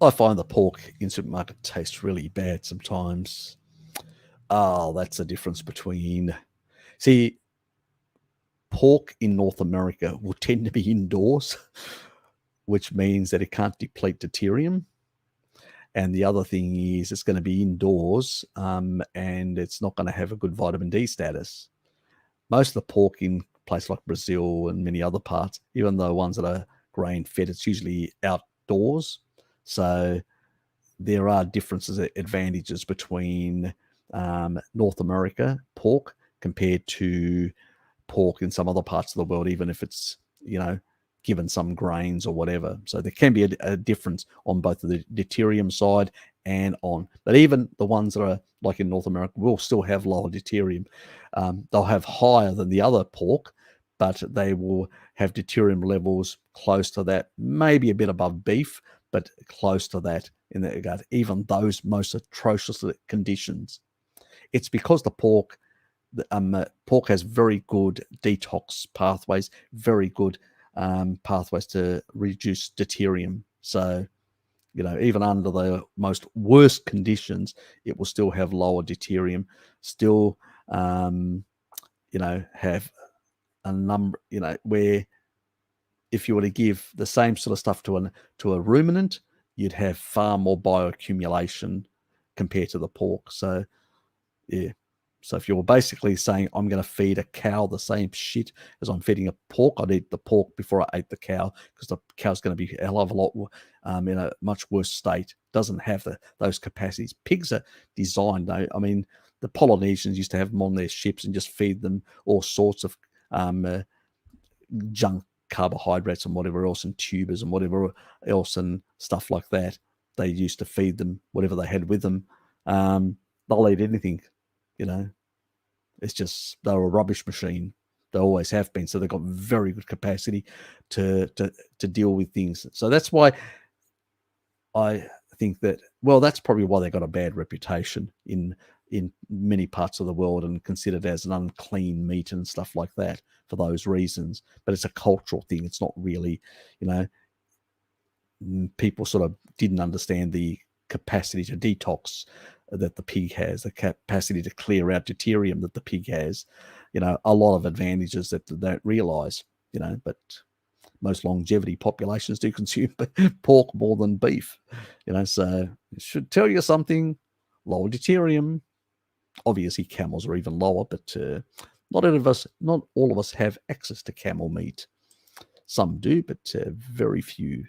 I find the pork in supermarket tastes really bad sometimes. Oh, that's the difference between. See, pork in North America will tend to be indoors, which means that it can't deplete deuterium. And the other thing is, it's going to be indoors, and it's not going to have a good vitamin D status. Most of the pork in places like Brazil and many other parts, even the ones that are grain fed, it's usually outdoors. So there are differences, advantages between North America pork compared to pork in some other parts of the world, even if it's, given some grains or whatever. So there can be a difference on both the deuterium side and on. But even the ones that are like in North America will still have lower deuterium. They'll have higher than the other pork, but they will have deuterium levels close to that, maybe a bit above beef, but close to that in that regard, even those most atrocious conditions. It's because the pork has very good detox pathways, very good pathways to reduce deuterium. So, even under the most worst conditions, it will still have lower deuterium, still, have a number, where if you were to give the same sort of stuff to a ruminant, you'd have far more bioaccumulation compared to the pork. So, yeah. So if you're basically saying I'm going to feed a cow the same shit as I'm feeding a pork, I'd eat the pork before I ate the cow, because the cow's going to be a hell of a lot in a much worse state. Doesn't have those capacities. Pigs are designed, though. I mean, the Polynesians used to have them on their ships and just feed them all sorts of junk carbohydrates and whatever else, and tubers and whatever else and stuff like that. They used to feed them whatever they had with them. They'll eat anything, you know. It's just they're a rubbish machine. They always have been. So they've got very good capacity to deal with things. So that's why I think that, well, that's probably why they got a bad reputation in many parts of the world and considered as an unclean meat and stuff like that for those reasons. But it's a cultural thing. It's not really, you know, people sort of didn't understand the capacity to detox that the pig has, the capacity to clear out deuterium that the pig has, a lot of advantages that they don't realize, but most longevity populations do consume pork more than beef, so it should tell you something. Lower deuterium. Obviously, camels are even lower, but not all of us have access to camel meat. Some do, but very few.